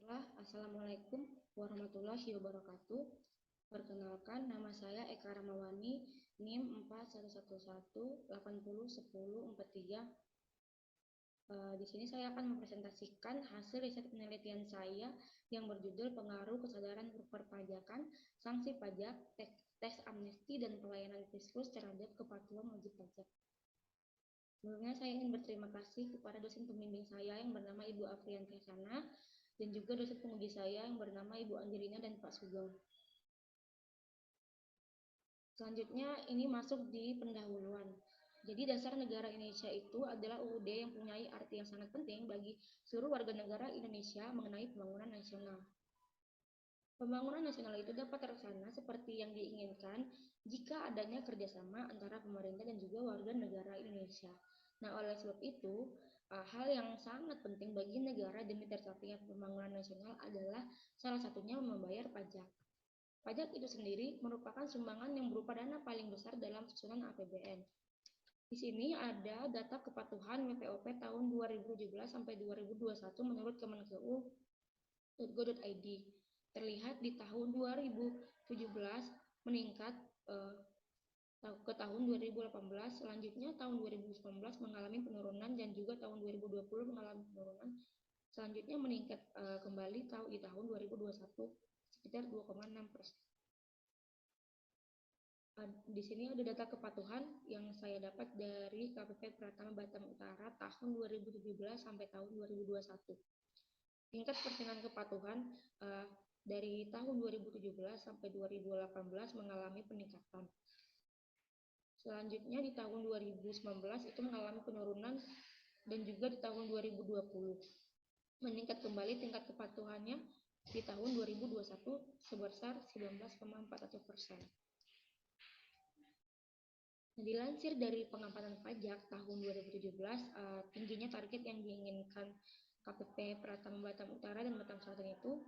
Assalamualaikum warahmatullahi wabarakatuh. Perkenalkan, nama saya Eka Ramawani, NIM 4111801043. Di sini saya akan mempresentasikan hasil riset penelitian saya yang berjudul Pengaruh Kesadaran Perpajakan, Sanksi Pajak, Teks Amnesti, dan Pelayanan Fiskus terhadap Kepatuhan Wajib Pajak. Sebelumnya saya ingin berterima kasih kepada dosen pembimbing saya yang bernama Ibu Afrianti Hasana dan juga dosen penguji saya yang bernama Ibu Angelina dan Pak Sugeng. Selanjutnya ini masuk di pendahuluan. Jadi dasar negara Indonesia itu adalah UUD yang punya arti yang sangat penting bagi seluruh warga negara Indonesia mengenai pembangunan nasional. Pembangunan nasional itu dapat terlaksana seperti yang diinginkan jika adanya kerjasama antara pemerintah dan juga warga negara Indonesia. Nah, oleh sebab itu, hal yang sangat penting bagi negara demi tercapainya pembangunan nasional adalah salah satunya membayar pajak. Pajak itu sendiri merupakan sumbangan yang berupa dana paling besar dalam susunan APBN. Di sini ada data kepatuhan WPOP tahun 2017 sampai 2021 menurut kemenkeu.go.id. Terlihat di tahun 2017 meningkat ke tahun 2018, selanjutnya tahun 2019 mengalami penurunan dan juga tahun 2020 mengalami penurunan. Selanjutnya meningkat kembali di tahun 2021 sekitar 2,6%. Di sini ada data kepatuhan yang saya dapat dari KPP Pratama Batam Utara tahun 2017 sampai tahun 2021. Tingkat persenan kepatuhan dari tahun 2017 sampai 2018 mengalami peningkatan. Selanjutnya di tahun 2019 itu mengalami penurunan dan juga di tahun 2020 meningkat kembali tingkat kepatuhannya di tahun 2021 sebesar 19,41%. Nah, dilansir dari pengamatan pajak tahun 2017, tingginya target yang diinginkan KPP Pratama Batam Utara dan Batam Selatan itu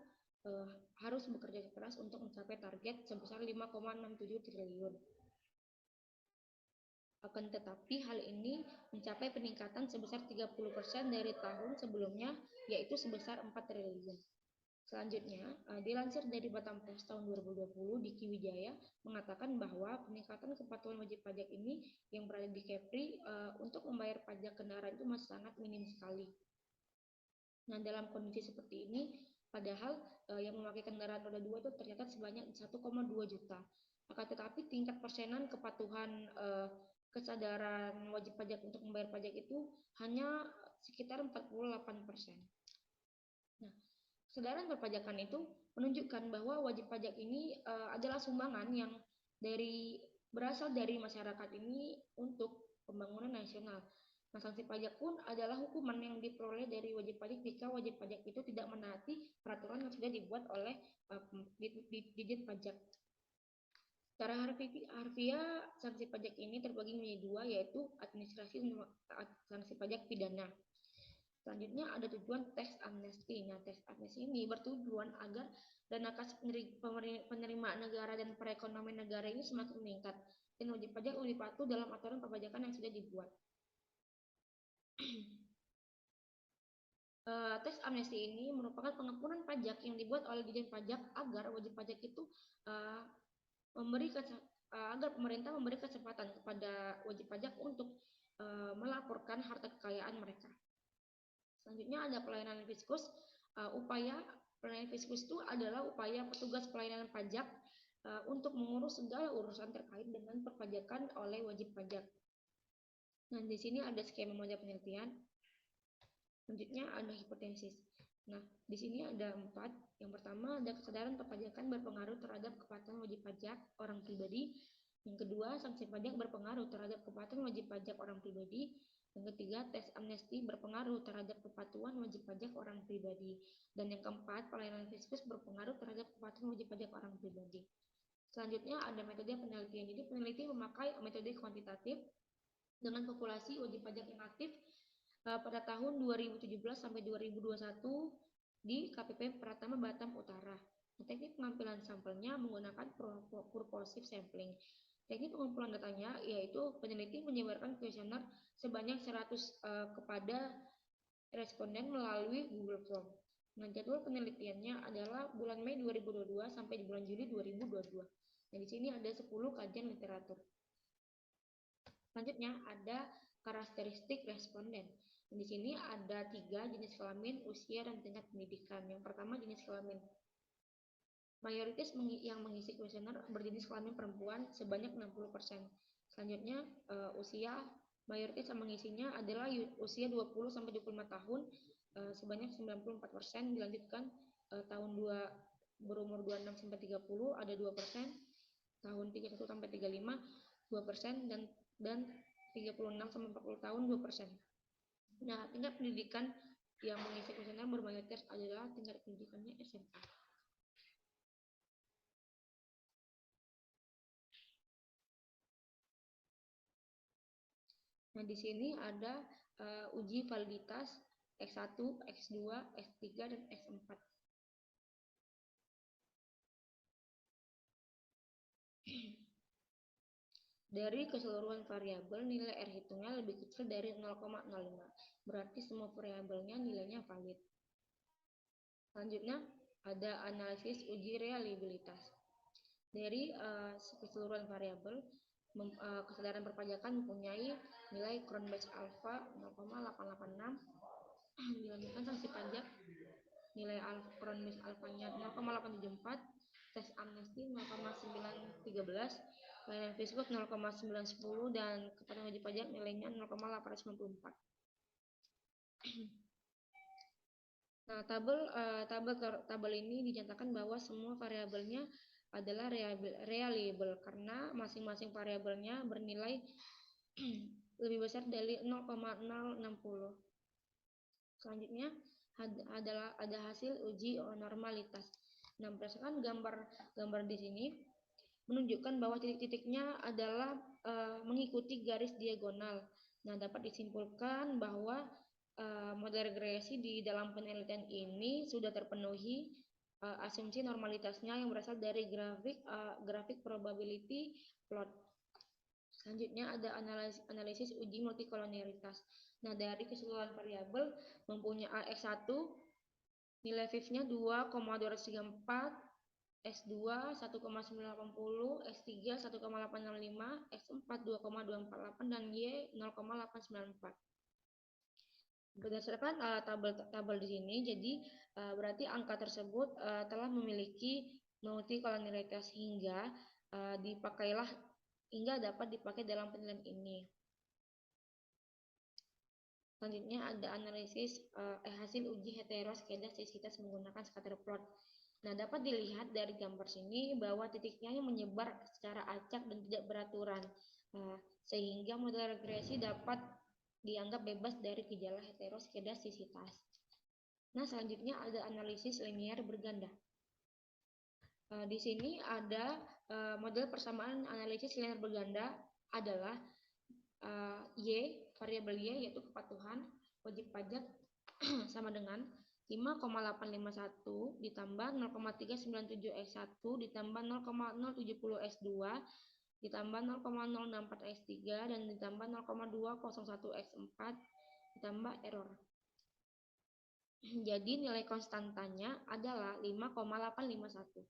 harus bekerja keras untuk mencapai target sebesar 5,67 triliun. Akan tetapi hal ini mencapai peningkatan sebesar 30% dari tahun sebelumnya, yaitu sebesar 4 triliun. Selanjutnya, dilansir dari Batam Pres tahun 2020, Diki Wijaya mengatakan bahwa peningkatan kepatuhan wajib pajak ini yang berada di Kepri untuk membayar pajak kendaraan itu masih sangat minim sekali. Nah, dalam kondisi seperti ini, padahal yang memakai kendaraan roda 2 itu tercatat sebanyak 1,2 juta. Akan tetapi tingkat persenan kepatuhan kesadaran wajib pajak untuk membayar pajak itu hanya sekitar 48%. Nah, kesadaran perpajakan itu menunjukkan bahwa wajib pajak ini adalah sumbangan yang berasal dari masyarakat ini untuk pembangunan nasional. Nah, sanksi pajak pun adalah hukuman yang diperoleh dari wajib pajak jika wajib pajak itu tidak menaati peraturan yang sudah dibuat oleh Ditjen Pajak. Secara harfiah, sanksi pajak ini terbagi menjadi dua, yaitu administrasi dan sanksi pajak pidana. Selanjutnya ada tujuan teks amnesti. Nah, teks amnesti ini bertujuan agar dana kas penerimaan negara dan perekonomian negara ini semakin meningkat dan wajib pajak lebih patuh dalam aturan perpajakan yang sudah dibuat. Teks amnesti ini merupakan pengampunan pajak yang dibuat oleh Ditjen Pajak agar wajib pajak itu agar pemerintah memberi kesempatan kepada wajib pajak untuk melaporkan harta kekayaan mereka. Selanjutnya ada pelayanan fiskus. Upaya pelayanan fiskus itu adalah upaya petugas pelayanan pajak untuk mengurus segala urusan terkait dengan perpajakan oleh wajib pajak. Nah, di sini ada skema model penelitian. Selanjutnya ada hipotesis. Nah, di sini ada 4. Yang pertama, ada kesadaran perpajakan berpengaruh terhadap kepatuhan wajib pajak orang pribadi. Yang kedua, sanksi pajak berpengaruh terhadap kepatuhan wajib pajak orang pribadi. Yang ketiga, teks amnesti berpengaruh terhadap kepatuhan wajib pajak orang pribadi. Dan yang keempat, pelayanan fiskus berpengaruh terhadap kepatuhan wajib pajak orang pribadi. Selanjutnya ada metode penelitian. Jadi peneliti memakai metode kuantitatif dengan populasi wajib pajak yang aktif pada tahun 2017 sampai 2021 di KPP Pratama Batam Utara. Teknik pengambilan sampelnya menggunakan purposive sampling. Teknik pengumpulan datanya yaitu peneliti menyebarkan kuesioner sebanyak 100 kepada responden melalui Google Form. Nah, jadwal penelitiannya adalah bulan Mei 2022 sampai bulan Juli 2022. Nah, di sini ada 10 kajian literatur. Selanjutnya ada karakteristik responden. Di sini ada 3 jenis kelamin, usia, dan tingkat pendidikan. Yang pertama jenis kelamin. Mayoritas yang mengisi kuesioner berjenis kelamin perempuan sebanyak 60%. Selanjutnya usia, mayoritas yang mengisinya adalah usia 20 sampai 25 tahun sebanyak 94%. Dilanjutkan tahun berumur 26 sampai 30 ada 2%, tahun 31 sampai 35 2%, dan 36 sampai 40 tahun 2%. Nah, tingkat pendidikan yang mengisi kuesioner bermayoritas adalah tingkat pendidikannya SMA. Nah, di sini ada uji validitas X1, X2, X3, dan X4. Dari keseluruhan variabel, nilai R hitungnya lebih kecil dari 0,05. Berarti semua variabelnya nilainya valid. Selanjutnya, ada analisis uji reliabilitas. Dari keseluruhan variabel, kesadaran perpajakan mempunyai nilai Cron-Base alpha 0,886. Dilanjutkan sanksi pajak, nilai Cron-Base alfanya 0,874, tes amnesti 0,913, layanan Fiskus 0,910, dan kepatuhan wajib pajak nilainya 0,894. Nah, tabel ini dinyatakan bahwa semua variabelnya adalah reliable karena masing-masing variabelnya bernilai lebih besar dari 0,060. Selanjutnya ada hasil uji normalitas. Nah, berdasarkan gambar di sini menunjukkan bahwa titik-titiknya adalah mengikuti garis diagonal. Nah, dapat disimpulkan bahwa model regresi di dalam penelitian ini sudah terpenuhi asumsi normalitasnya yang berasal dari grafik probability plot. Selanjutnya ada analisis uji multikolonialitas. Nah, dari keseluruhan variabel mempunyai X1 nilai FIF-nya 2,234, S2 1,980, S3 1,865, X4 2,248, dan Y 0,894. Berdasarkan tabel di sini, jadi berarti angka tersebut telah memiliki multikolonialitas hingga dapat dipakai dalam penilaian ini. Selanjutnya ada analisis hasil uji heteroskedastisitas menggunakan scatter plot. Nah, dapat dilihat dari gambar sini bahwa titiknya menyebar secara acak dan tidak beraturan, sehingga model regresi dapat dianggap bebas dari gejala heteroskedastisitas. Nah, selanjutnya ada analisis linier berganda. Di sini ada model persamaan analisis linier berganda adalah variabel Y yaitu kepatuhan wajib pajak sama dengan 5,851 ditambah 0,397 X1 ditambah 0,070 X2 ditambah 0,064 X3 dan ditambah 0,201 X4 ditambah error. Jadi nilai konstantanya adalah 5,851.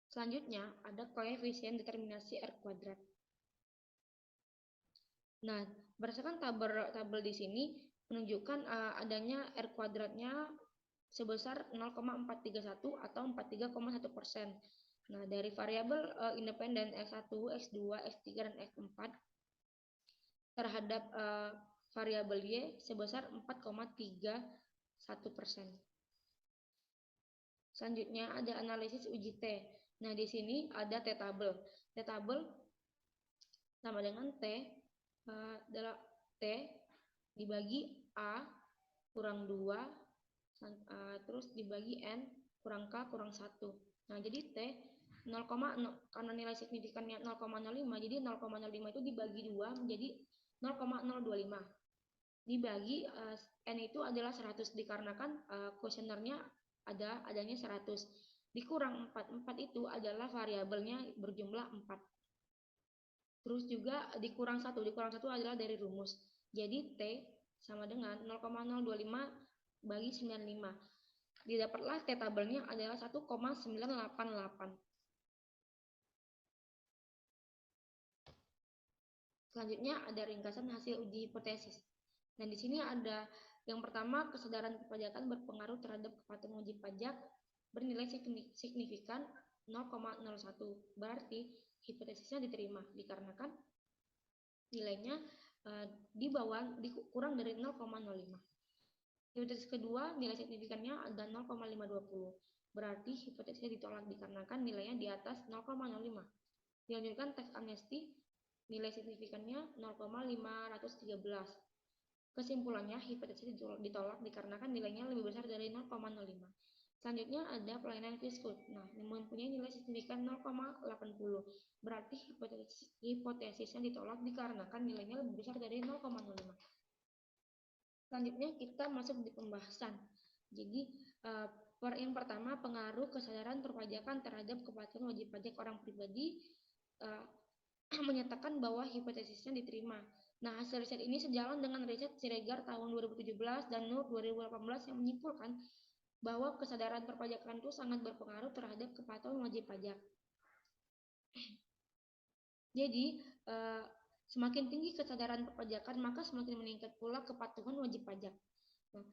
Selanjutnya ada koefisien determinasi R kuadrat. Nah, berdasarkan tabel di sini menunjukkan adanya R kuadratnya sebesar 0,431 atau 43,1%. Nah, dari variabel independen X1, X2, X3, dan X4 terhadap variabel Y sebesar 4,31%. Selanjutnya ada analisis uji T. Nah, di sini ada T-tabel. T-tabel sama dengan T adalah T dibagi A kurang 2 terus dibagi N kurang K kurang 1. Nah, jadi T 0,0 karena nilai signifikannya 0,05, jadi 0,05 itu dibagi 2 menjadi 0,025. Dibagi N itu adalah 100 dikarenakan kuesionernya adanya 100. Dikurang 4. 4 itu adalah variabelnya berjumlah 4. Terus juga dikurang 1. Dikurang 1 adalah dari rumus. Jadi T sama dengan 0,025 bagi 95. Didapatlah T tabelnya adalah 1,988. Selanjutnya ada ringkasan hasil uji hipotesis. Dan di sini ada yang pertama, kesadaran perpajakan berpengaruh terhadap kepatuhan wajib pajak bernilai signifikan 0,01. Berarti hipotesisnya diterima dikarenakan nilainya kurang dari 0,05. Hipotesis kedua, nilai signifikannya ada 0,520. Berarti hipotesisnya ditolak dikarenakan nilainya di atas 0,05. Dilanjutkan teks amnesti, nilai signifikannya 0,513. Kesimpulannya, hipotesis ditolak dikarenakan nilainya lebih besar dari 0,05. Selanjutnya ada pelayanan fiskus. Nah, mempunyai nilai signifikan 0,80. Berarti hipotesisnya ditolak dikarenakan nilainya lebih besar dari 0,05. Selanjutnya kita masuk di pembahasan. Jadi, yang pertama, pengaruh kesadaran perpajakan terhadap kepatuhan wajib pajak orang pribadi menyatakan bahwa hipotesisnya diterima. Nah, hasil riset ini sejalan dengan riset Siregar tahun 2017 dan Nur 2018 yang menyimpulkan bahwa kesadaran perpajakan itu sangat berpengaruh terhadap kepatuhan wajib pajak. Jadi, semakin tinggi kesadaran perpajakan, maka semakin meningkat pula kepatuhan wajib pajak. Nah,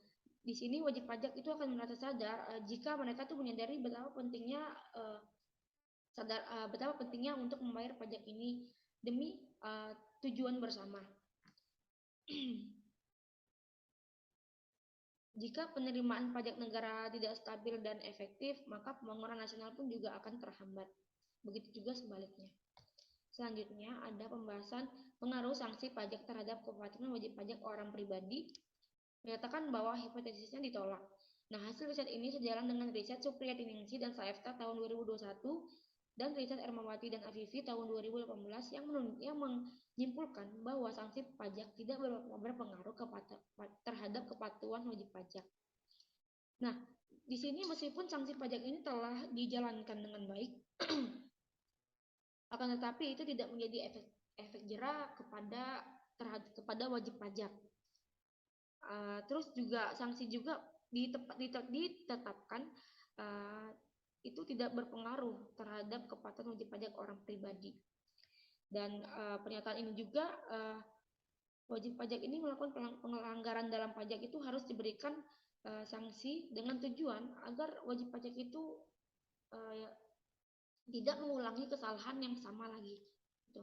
di sini wajib pajak itu akan merasa sadar jika mereka tuh menyadari betapa pentingnya untuk membayar pajak ini demi tujuan bersama. Jika penerimaan pajak negara tidak stabil dan efektif, maka pembangunan nasional pun juga akan terhambat. Begitu juga sebaliknya. Selanjutnya ada pembahasan pengaruh sanksi pajak terhadap kepatuhan wajib pajak orang pribadi, menyatakan bahwa hipotesisnya ditolak. Nah, hasil riset ini sejalan dengan riset Supriyatiningsih dan Saefta tahun 2021 dan riset Ermawati dan Afifi tahun 2018 yang menyimpulkan bahwa sanksi pajak tidak berpengaruh terhadap kepatuhan wajib pajak. Nah, di sini meskipun sanksi pajak ini telah dijalankan dengan baik, akan tetapi itu tidak menjadi efek jera kepada wajib pajak. Terus juga sanksi juga ditetapkan itu tidak berpengaruh terhadap kepatuhan wajib pajak orang pribadi. Dan pernyataan ini juga wajib pajak ini melakukan pelanggaran dalam pajak itu harus diberikan sanksi dengan tujuan agar wajib pajak itu tidak mengulangi kesalahan yang sama lagi. Gitu.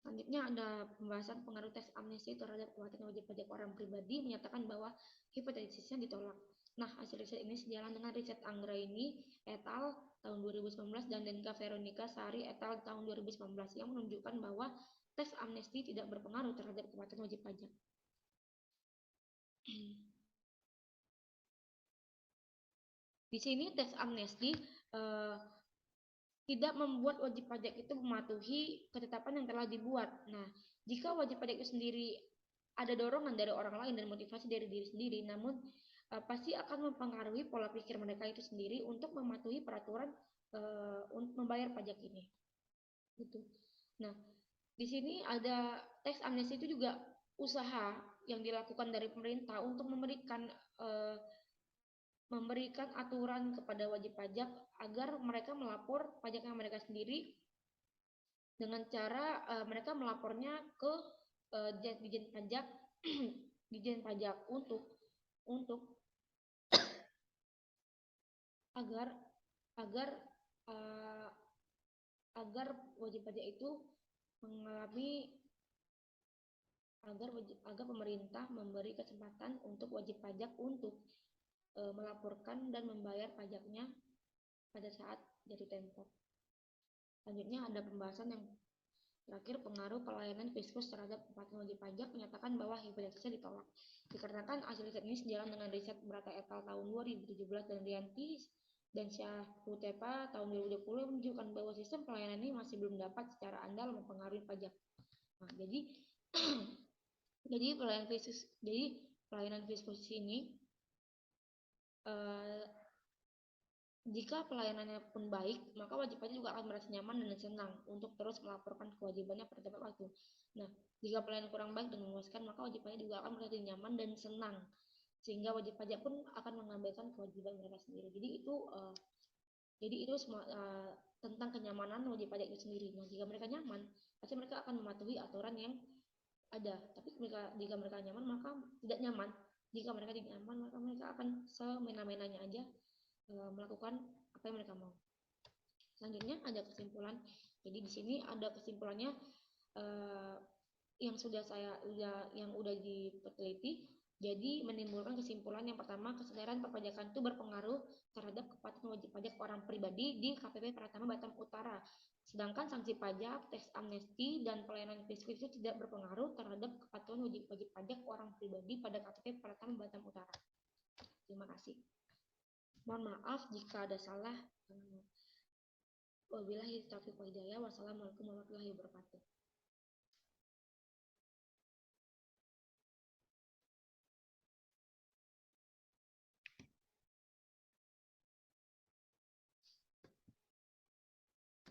Selanjutnya ada pembahasan pengaruh teks amnesti terhadap kepatuhan wajib pajak orang pribadi, menyatakan bahwa hipotesisnya ditolak. Nah, hasil riset ini sejalan dengan riset Anggraini et al. Tahun 2019 dan Denka Veronica Sari et al. Tahun 2019 yang menunjukkan bahwa teks amnesti tidak berpengaruh terhadap kepatuhan wajib pajak. Di sini teks amnesti tidak membuat wajib pajak itu mematuhi ketetapan yang telah dibuat. Nah, jika wajib pajak itu sendiri ada dorongan dari orang lain dan motivasi dari diri sendiri, namun pasti akan mempengaruhi pola pikir mereka itu sendiri untuk mematuhi peraturan untuk membayar pajak ini. Gitu. Nah, di sini ada teks amnesti itu juga usaha yang dilakukan dari pemerintah untuk memberikan aturan kepada wajib pajak agar mereka melapor pajak yang mereka sendiri dengan cara mereka melapornya ke Dijen Pajak Dijen Pajak untuk agar wajib pajak itu mengalami agar pemerintah memberi kesempatan untuk wajib pajak untuk melaporkan dan membayar pajaknya pada saat jatuh tempo. Selanjutnya ada pembahasan yang terakhir, pengaruh pelayanan fiskus terhadap kepatuhan wajib pajak, menyatakan bahwa hipotesisnya ditolak. Dikarenakan hasil riset ini sejalan dengan riset Brata et al. Tahun 2017 dan Rianti dan Syahutepa tahun 2020 menunjukkan bahwa sistem pelayanan ini masih belum dapat secara andal mempengaruhi pajak. Nah, jadi pelayanan fiskus ini Jika pelayanannya pun baik, maka wajib pajak juga akan merasa nyaman dan senang untuk terus melaporkan kewajibannya pada tepat waktu. Nah, jika pelayanan kurang baik dan memuaskan, maka wajib pajak juga akan merasa nyaman dan senang, sehingga wajib pajak pun akan mengabaikan kewajiban mereka sendiri. Jadi itu semua tentang kenyamanan wajib pajak itu sendiri. Nah, jika mereka nyaman, pasti mereka akan mematuhi aturan yang ada. Tapi jika mereka nyaman, maka tidak nyaman. Jika mereka tidak nyaman, maka mereka akan semena-menanya aja melakukan apa yang mereka mau. Selanjutnya ada kesimpulan. Jadi di sini ada kesimpulannya yang udah diteliti. Jadi menimbulkan kesimpulan yang pertama, kesadaran perpajakan itu berpengaruh terhadap kepatuhan wajib pajak orang pribadi di KPP Pratama Batam Utara. Sedangkan sanksi pajak, teks amnesti, dan pelayanan fiskal itu tidak berpengaruh terhadap kepatuhan wajib pajak orang pribadi pada KPP Pratama Batam Utara. Terima kasih. Mohon maaf jika ada salah. Wabillahi taufiq wal hidayah. Wassalamualaikum warahmatullahi wabarakatuh.